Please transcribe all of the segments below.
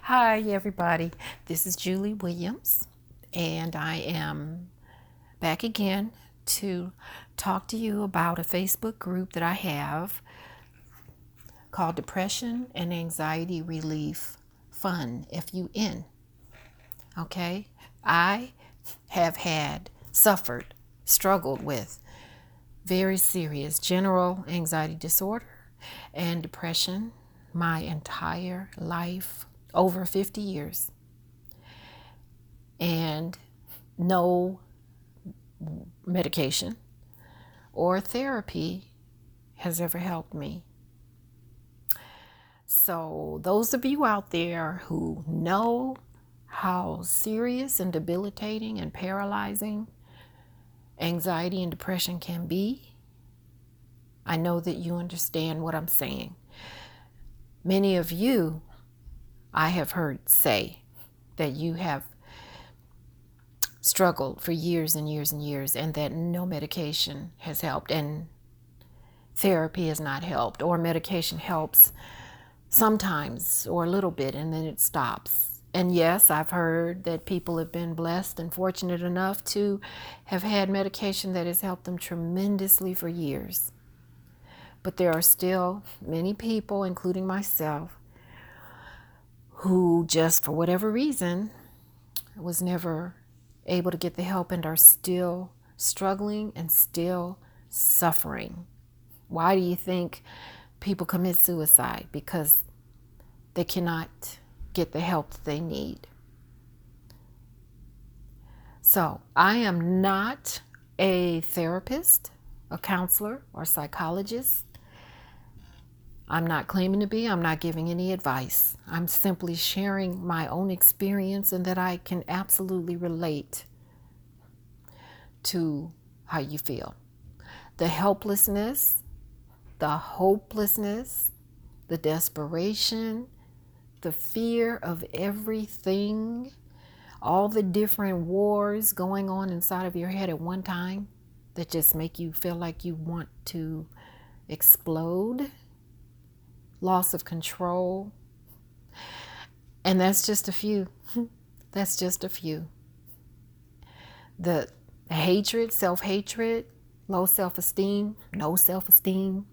Hi, everybody. This is Julie Williams, and I am back again to talk to you about a Facebook group that I have called Depression and Anxiety Relief Fun, FUN. Okay? I have suffered, struggled with very serious general anxiety disorder and depression my entire life, over 50 years. And no medication or therapy has ever helped me. So those of you out there who know how serious and debilitating and paralyzing anxiety and depression can be, I know that you understand what I'm saying. Many of you I have heard say that you have struggled for years and years and years, and that no medication has helped, and therapy has not helped, or medication helps sometimes or a little bit and then it stops. And yes, I've heard that people have been blessed and fortunate enough to have had medication that has helped them tremendously for years. But there are still many people, including myself, who just for whatever reason was never able to get the help and are still struggling and still suffering. Why do you think people commit suicide? Because they cannot get the help that they need. So I am not a therapist, a counselor, or psychologist. I'm not claiming to be. I'm not giving any advice. I'm simply sharing my own experience and that I can absolutely relate to how you feel. The helplessness, the hopelessness, the desperation, the fear of everything, all the different wars going on inside of your head at one time that just make you feel like you want to explode. Loss of control. And that's just a few. That's just a few. The hatred, self-hatred, low self-esteem, no self-esteem,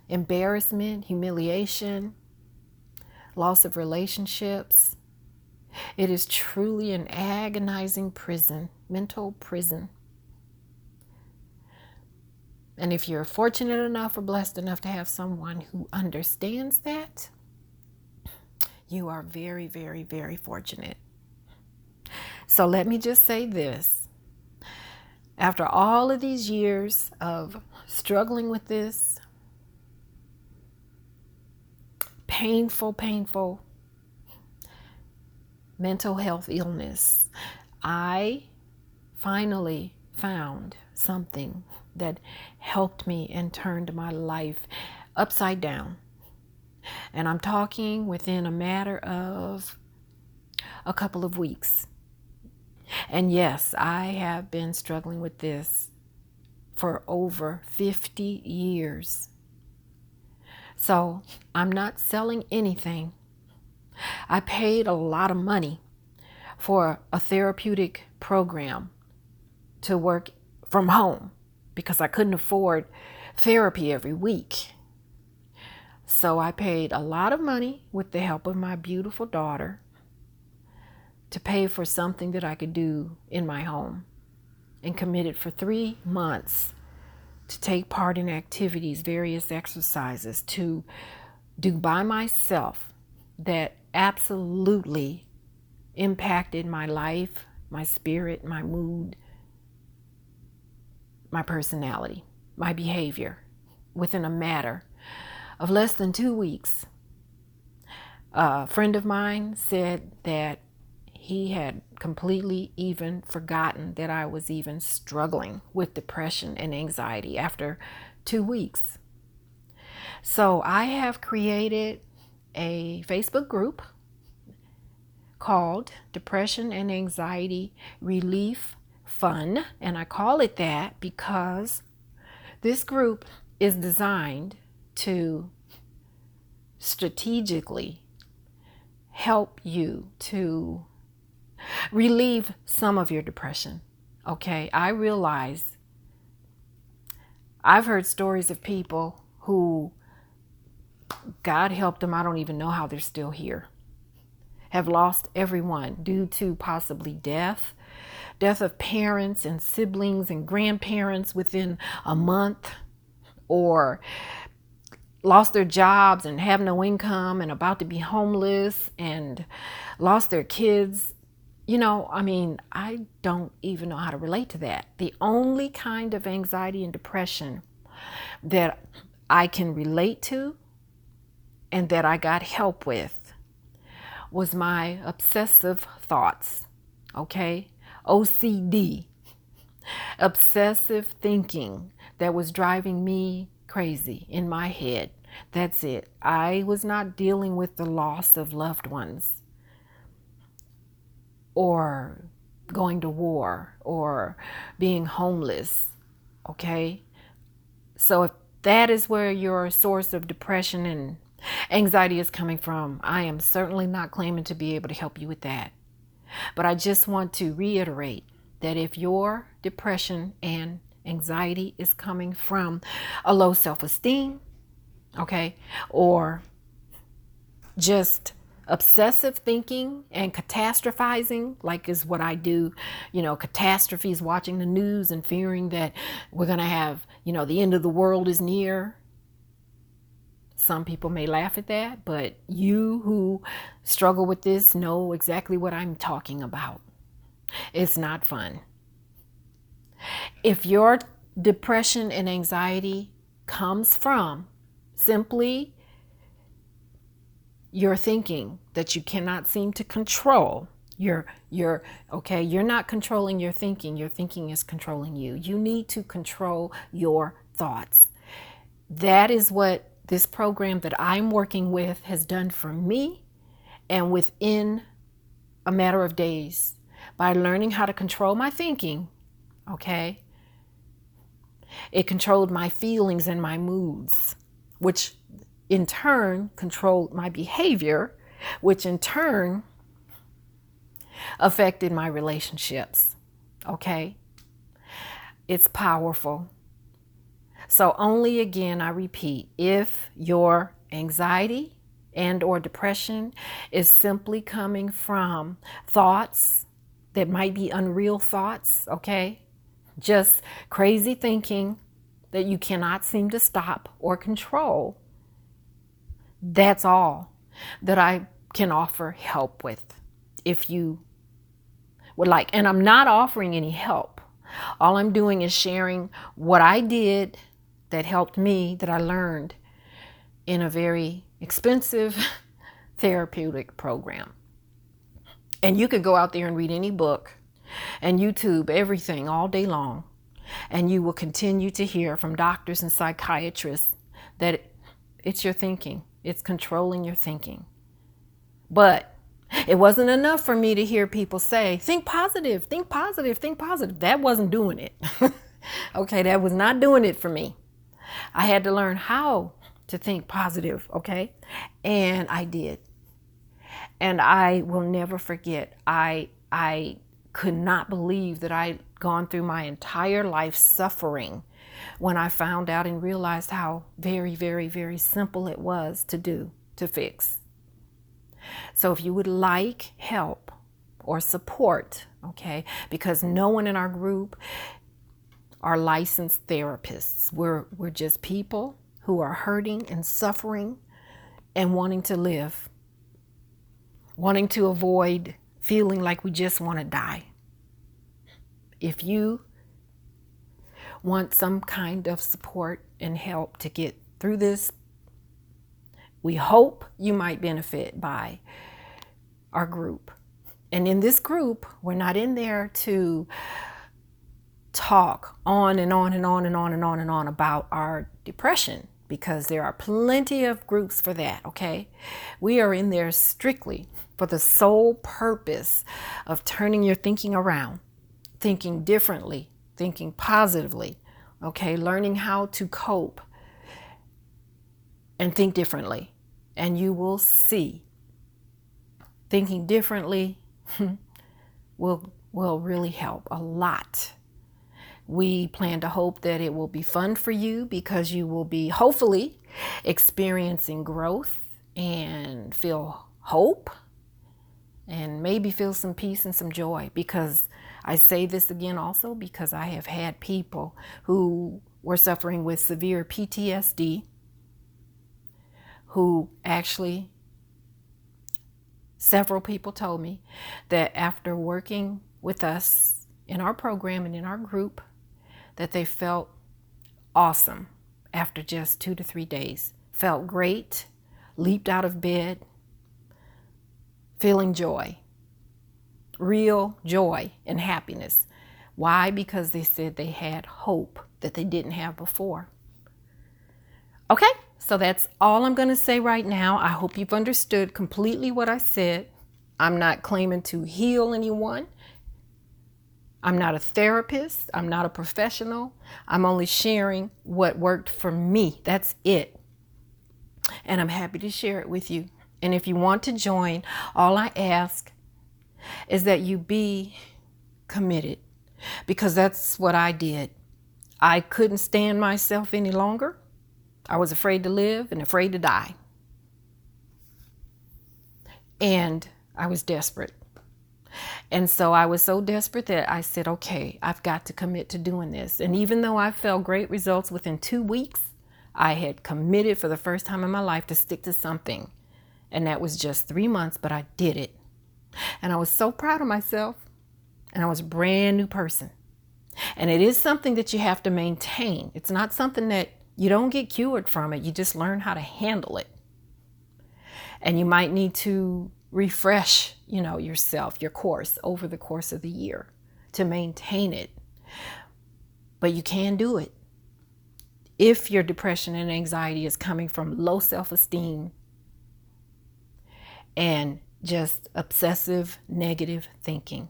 embarrassment, humiliation, loss of relationships. It is truly an agonizing prison, mental prison. And if you're fortunate enough or blessed enough to have someone who understands that, you are very, very, very fortunate. So let me just say this. After all of these years of struggling with this painful mental health illness, I finally found something that helped me and turned my life upside down. And I'm talking within a matter of a couple of weeks. And yes, I have been struggling with this for over 50 years. So I'm not selling anything. I paid a lot of money for a therapeutic program to work from home because I couldn't afford therapy every week. So I paid a lot of money with the help of my beautiful daughter to pay for something that I could do in my home, and committed for 3 months to take part in activities, various exercises to do by myself that absolutely impacted my life, my spirit, my mood, my personality, my behavior within a matter of less than 2 weeks. A friend of mine said that he had completely even forgotten that I was even struggling with depression and anxiety after 2 weeks. So I have created a Facebook group called Depression and Anxiety Relief Fun, and I call it that because this group is designed to strategically help you to relieve some of your depression. Okay, I realize I've heard stories of people who God helped them. I don't even know how they're still here. Have lost everyone due to possibly death of parents and siblings and grandparents within a month, or lost their jobs and have no income and about to be homeless and lost their kids. I don't even know how to relate to that. The only kind of anxiety and depression that I can relate to and that I got help with was my obsessive thoughts, okay? OCD, obsessive thinking that was driving me crazy in my head. That's it. I was not dealing with the loss of loved ones or going to war or being homeless, okay? So if that is where your source of depression and anxiety is coming from, I am certainly not claiming to be able to help you with that. But I just want to reiterate that if your depression and anxiety is coming from a low self-esteem, okay, or just obsessive thinking and catastrophizing, like is what I do, catastrophes, watching the news and fearing that we're going to have, the end of the world is near. Some people may laugh at that, but you who struggle with this know exactly what I'm talking about. It's not fun. If your depression and anxiety comes from simply your thinking that you cannot seem to control, you're not controlling your thinking is controlling you. You need to control your thoughts. That is what this program that I'm working with has done for me, and within a matter of days, by learning how to control my thinking, okay, it controlled my feelings and my moods, which in turn controlled my behavior, which in turn affected my relationships, okay? It's powerful. So only again, I repeat, if your anxiety and or depression is simply coming from thoughts that might be unreal thoughts, okay? Just crazy thinking that you cannot seem to stop or control, that's all that I can offer help with if you would like. And I'm not offering any help. All I'm doing is sharing what I did that helped me, that I learned in a very expensive therapeutic program. And you could go out there and read any book and YouTube, everything all day long, and you will continue to hear from doctors and psychiatrists that it's your thinking. It's controlling your thinking. But it wasn't enough for me to hear people say, think positive, think positive, think positive. That wasn't doing it. Okay, that was not doing it for me. I had to learn how to think positive, okay? And I did. And I will never forget, I could not believe that I'd gone through my entire life suffering when I found out and realized how very, very, very simple it was to do, to fix. So if you would like help or support, okay, because no one in our group are licensed therapists. We're just people who are hurting and suffering and wanting to live, wanting to avoid feeling like we just want to die. If you want some kind of support and help to get through this, we hope you might benefit by our group. And in this group, we're not in there to talk on and on and on and on and on and on about our depression, because there are plenty of groups for that, okay? We are in there strictly for the sole purpose of turning your thinking around, thinking differently, thinking positively, okay? Learning how to cope and think differently. And you will see thinking differently will really help a lot. We plan to hope that it will be fun for you because you will be hopefully experiencing growth and feel hope and maybe feel some peace and some joy. Because I say this again also because I have had people who were suffering with severe PTSD who actually, several people told me that after working with us in our program and in our group, that they felt awesome after just 2 to 3 days. Felt great, leaped out of bed, feeling joy, real joy and happiness. Why? Because they said they had hope that they didn't have before. Okay, so that's all I'm going to say right now. I hope you've understood completely what I said. I'm not claiming to heal anyone. I'm not a therapist. I'm not a professional. I'm only sharing what worked for me. That's it. And I'm happy to share it with you. And if you want to join, all I ask is that you be committed, because that's what I did. I couldn't stand myself any longer. I was afraid to live and afraid to die. And I was desperate. And so I was so desperate that I said, okay, I've got to commit to doing this. And even though I felt great results within 2 weeks, I had committed for the first time in my life to stick to something. And that was just 3 months, but I did it. And I was so proud of myself. And I was a brand new person. And it is something that you have to maintain. It's not something that you don't get cured from it. You just learn how to handle it. And you might need to refresh, yourself, your course over the course of the year to maintain it. But you can do it. If your depression and anxiety is coming from low self-esteem and just obsessive negative thinking,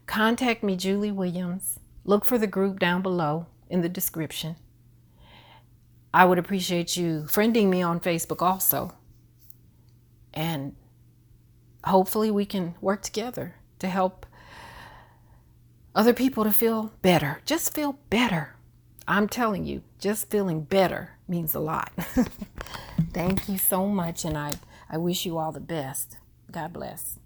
contact me, Julie Williams. Look for the group down below in the description. I would appreciate you friending me on Facebook also. And hopefully we can work together to help other people to feel better. Just feel better. I'm telling you, just feeling better means a lot. Thank you so much, and I wish you all the best. God bless.